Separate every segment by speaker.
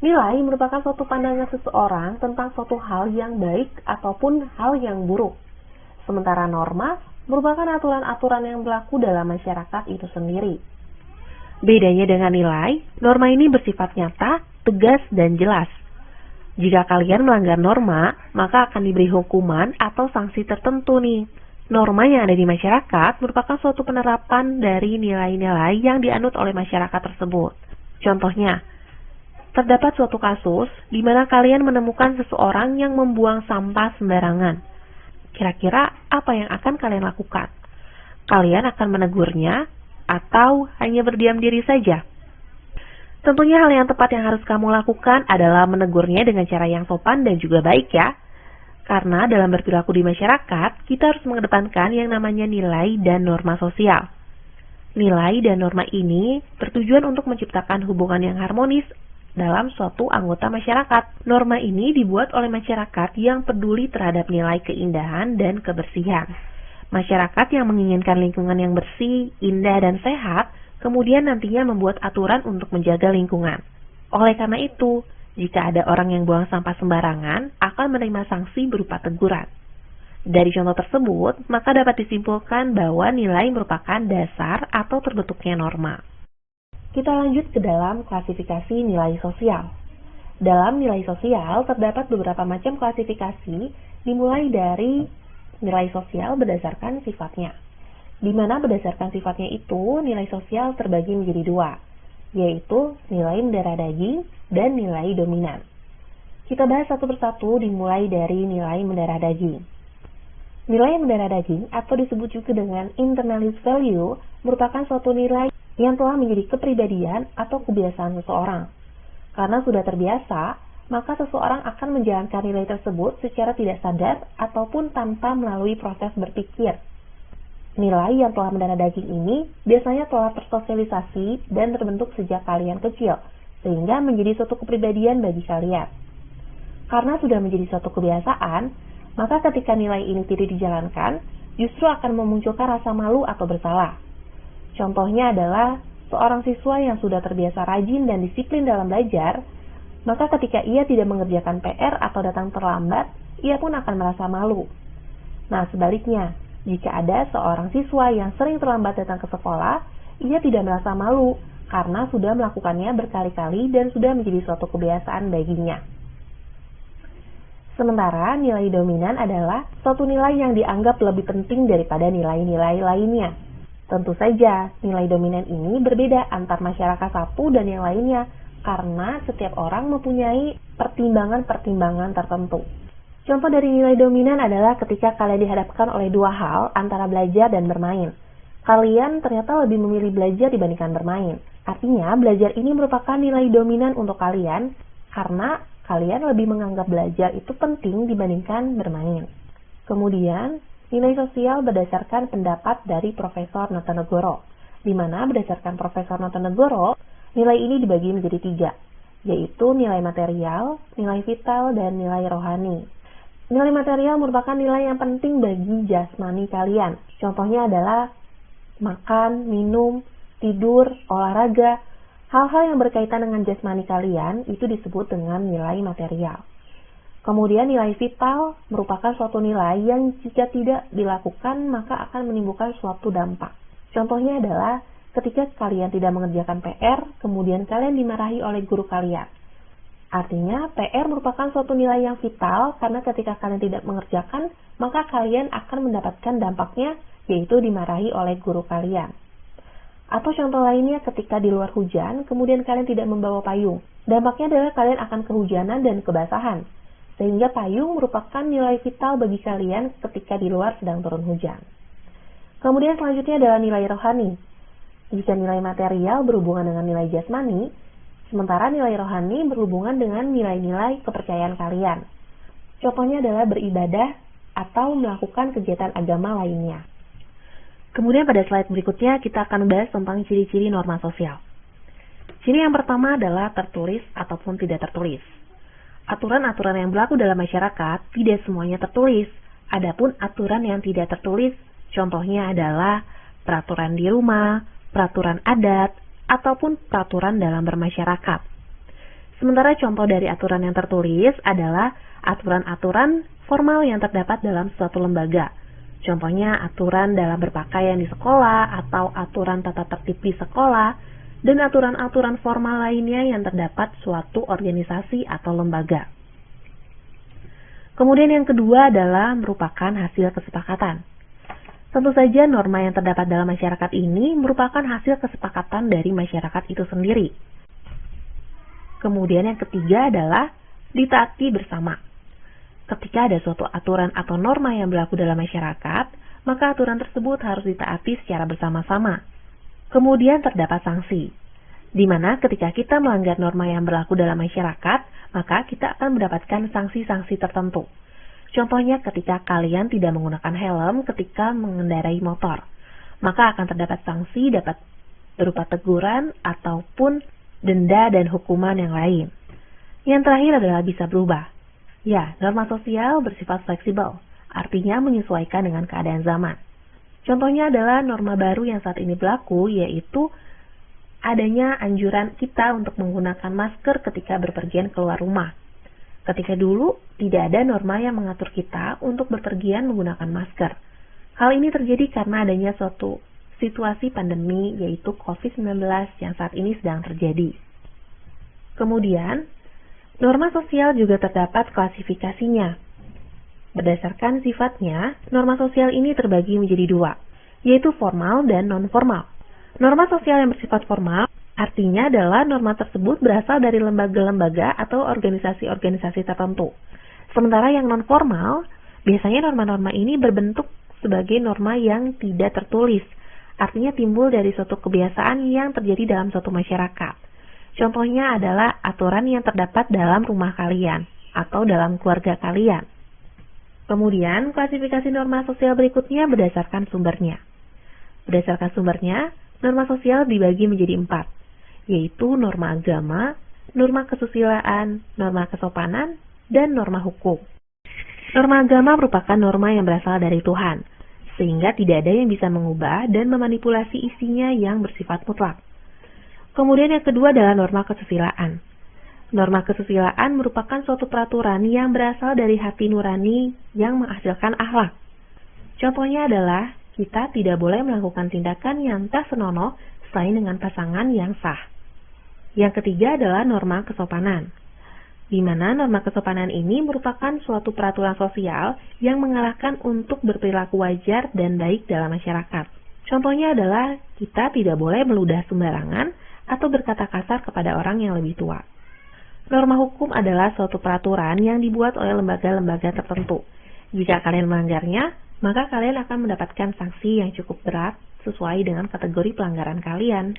Speaker 1: Nilai merupakan suatu pandangan seseorang tentang suatu hal yang baik ataupun hal yang buruk. Sementara norma merupakan aturan-aturan yang berlaku dalam masyarakat itu sendiri. Bedanya dengan nilai, norma ini bersifat nyata, tegas, dan jelas. Jika kalian melanggar norma, maka akan diberi hukuman atau sanksi tertentu nih. Norma yang ada di masyarakat merupakan suatu penerapan dari nilai-nilai yang dianut oleh masyarakat tersebut. Contohnya, terdapat suatu kasus di mana kalian menemukan seseorang yang membuang sampah sembarangan. Kira-kira apa yang akan kalian lakukan? Kalian akan menegurnya atau hanya berdiam diri saja? Tentunya hal yang tepat yang harus kamu lakukan adalah menegurnya dengan cara yang sopan dan juga baik ya. Karena dalam berperilaku di masyarakat, kita harus mengedepankan yang namanya nilai dan norma sosial. Nilai dan norma ini bertujuan untuk menciptakan hubungan yang harmonis dalam suatu anggota masyarakat. Norma ini dibuat oleh masyarakat yang peduli terhadap nilai keindahan dan kebersihan. Masyarakat yang menginginkan lingkungan yang bersih, indah, dan sehat, kemudian nantinya membuat aturan untuk menjaga lingkungan. Oleh karena itu, jika ada orang yang buang sampah sembarangan, akan menerima sanksi berupa teguran. Dari contoh tersebut, maka dapat disimpulkan bahwa nilai merupakan dasar atau terbentuknya norma. Kita lanjut ke dalam klasifikasi nilai sosial. Dalam nilai sosial, terdapat beberapa macam klasifikasi, dimulai dari nilai sosial berdasarkan sifatnya. Di mana berdasarkan sifatnya itu, nilai sosial terbagi menjadi dua, yaitu nilai mendarah daging dan nilai dominan. Kita bahas satu persatu dimulai dari nilai mendarah daging. Nilai mendarah daging atau disebut juga dengan internalized value merupakan suatu nilai yang telah menjadi kepribadian atau kebiasaan seseorang. Karena sudah terbiasa, maka seseorang akan menjalankan nilai tersebut secara tidak sadar ataupun tanpa melalui proses berpikir. Nilai yang telah mendarah daging ini biasanya telah tersosialisasi dan terbentuk sejak kalian kecil, sehingga menjadi suatu kepribadian bagi kalian. Karena sudah menjadi suatu kebiasaan, maka ketika nilai ini tidak dijalankan, justru akan memunculkan rasa malu atau bersalah. Contohnya adalah seorang siswa yang sudah terbiasa rajin dan disiplin dalam belajar, maka ketika ia tidak mengerjakan PR atau datang terlambat, ia pun akan merasa malu. Nah, sebaliknya, jika ada seorang siswa yang sering terlambat datang ke sekolah, ia tidak merasa malu karena sudah melakukannya berkali-kali dan sudah menjadi suatu kebiasaan baginya. Sementara nilai dominan adalah suatu nilai yang dianggap lebih penting daripada nilai-nilai lainnya. Tentu saja, nilai dominan ini berbeda antar masyarakat satu dan yang lainnya karena setiap orang mempunyai pertimbangan-pertimbangan tertentu. Contoh dari nilai dominan adalah ketika kalian dihadapkan oleh dua hal antara belajar dan bermain. Kalian ternyata lebih memilih belajar dibandingkan bermain. Artinya, belajar ini merupakan nilai dominan untuk kalian karena kalian lebih menganggap belajar itu penting dibandingkan bermain. Kemudian, nilai sosial berdasarkan pendapat dari Profesor Notonegoro, di mana berdasarkan Profesor Notonegoro, nilai ini dibagi menjadi 3, yaitu nilai material, nilai vital, dan nilai rohani. Nilai material merupakan nilai yang penting bagi jasmani kalian. Contohnya adalah makan, minum, tidur, olahraga. Hal-hal yang berkaitan dengan jasmani kalian itu disebut dengan nilai material. Kemudian nilai vital merupakan suatu nilai yang jika tidak dilakukan maka akan menimbulkan suatu dampak. Contohnya adalah ketika kalian tidak mengerjakan PR, kemudian kalian dimarahi oleh guru kalian. Artinya, PR merupakan suatu nilai yang vital karena ketika kalian tidak mengerjakan, maka kalian akan mendapatkan dampaknya, yaitu dimarahi oleh guru kalian. Atau contoh lainnya ketika di luar hujan, kemudian kalian tidak membawa payung. Dampaknya adalah kalian akan kehujanan dan kebasahan. Sehingga payung merupakan nilai vital bagi kalian ketika di luar sedang turun hujan. Kemudian selanjutnya adalah nilai rohani. Jika nilai material berhubungan dengan nilai jasmani, sementara nilai rohani berhubungan dengan nilai-nilai kepercayaan kalian. Contohnya adalah beribadah atau melakukan kegiatan agama lainnya. Kemudian pada slide berikutnya kita akan membahas tentang ciri-ciri norma sosial. Ciri yang pertama adalah tertulis ataupun tidak tertulis. Aturan-aturan yang berlaku dalam masyarakat tidak semuanya tertulis. Adapun aturan yang tidak tertulis, contohnya adalah peraturan di rumah, peraturan adat, ataupun peraturan dalam bermasyarakat. Sementara contoh dari aturan yang tertulis adalah aturan-aturan formal yang terdapat dalam suatu lembaga. Contohnya aturan dalam berpakaian di sekolah atau aturan tata tertib di sekolah, dan aturan-aturan formal lainnya yang terdapat suatu organisasi atau lembaga. Kemudian yang kedua adalah merupakan hasil kesepakatan. Tentu saja norma yang terdapat dalam masyarakat ini merupakan hasil kesepakatan dari masyarakat itu sendiri. Kemudian yang ketiga adalah ditaati bersama. Ketika ada suatu aturan atau norma yang berlaku dalam masyarakat, maka aturan tersebut harus ditaati secara bersama-sama. Kemudian terdapat sanksi, di mana ketika kita melanggar norma yang berlaku dalam masyarakat, maka kita akan mendapatkan sanksi-sanksi tertentu. Contohnya ketika kalian tidak menggunakan helm ketika mengendarai motor, maka akan terdapat sanksi dapat berupa teguran ataupun denda dan hukuman yang lain. Yang terakhir adalah bisa berubah. Ya, norma sosial bersifat fleksibel, artinya menyesuaikan dengan keadaan zaman. Contohnya adalah norma baru yang saat ini berlaku, yaitu adanya anjuran kita untuk menggunakan masker ketika berpergian keluar rumah. Ketika dulu, tidak ada norma yang mengatur kita untuk berpergian menggunakan masker. Hal ini terjadi karena adanya suatu situasi pandemi, yaitu COVID-19 yang saat ini sedang terjadi. Kemudian, norma sosial juga terdapat klasifikasinya. Berdasarkan sifatnya, norma sosial ini terbagi menjadi dua, yaitu formal dan non-formal. Norma sosial yang bersifat formal artinya adalah norma tersebut berasal dari lembaga-lembaga atau organisasi-organisasi tertentu. Sementara yang non-formal, biasanya norma-norma ini berbentuk sebagai norma yang tidak tertulis, artinya timbul dari suatu kebiasaan yang terjadi dalam suatu masyarakat. Contohnya adalah aturan yang terdapat dalam rumah kalian atau dalam keluarga kalian. Kemudian, klasifikasi norma sosial berikutnya berdasarkan sumbernya. Berdasarkan sumbernya, norma sosial dibagi menjadi 4, yaitu norma agama, norma kesusilaan, norma kesopanan, dan norma hukum. Norma agama merupakan norma yang berasal dari Tuhan, sehingga tidak ada yang bisa mengubah dan memanipulasi isinya yang bersifat mutlak. Kemudian yang kedua adalah norma kesusilaan. Norma kesusilaan merupakan suatu peraturan yang berasal dari hati nurani yang menghasilkan akhlak. Contohnya adalah kita tidak boleh melakukan tindakan yang tak senonoh selain dengan pasangan yang sah. Yang ketiga adalah norma kesopanan, di mana norma kesopanan ini merupakan suatu peraturan sosial yang mengarahkan untuk berperilaku wajar dan baik dalam masyarakat. Contohnya adalah kita tidak boleh meludah sembarangan atau berkata kasar kepada orang yang lebih tua. Norma hukum adalah suatu peraturan yang dibuat oleh lembaga-lembaga tertentu. Jika kalian melanggarnya, maka kalian akan mendapatkan sanksi yang cukup berat sesuai dengan kategori pelanggaran kalian.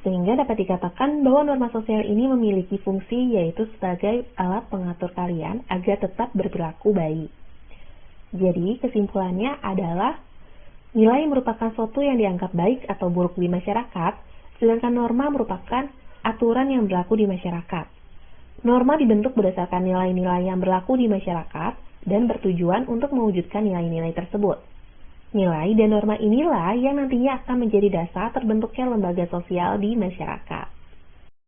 Speaker 1: Sehingga dapat dikatakan bahwa norma sosial ini memiliki fungsi yaitu sebagai alat pengatur kalian agar tetap berperilaku baik. Jadi, kesimpulannya adalah nilai merupakan suatu yang dianggap baik atau buruk di masyarakat, sedangkan norma merupakan aturan yang berlaku di masyarakat. Norma dibentuk berdasarkan nilai-nilai yang berlaku di masyarakat dan bertujuan untuk mewujudkan nilai-nilai tersebut. Nilai dan norma inilah yang nantinya akan menjadi dasar terbentuknya lembaga sosial di masyarakat.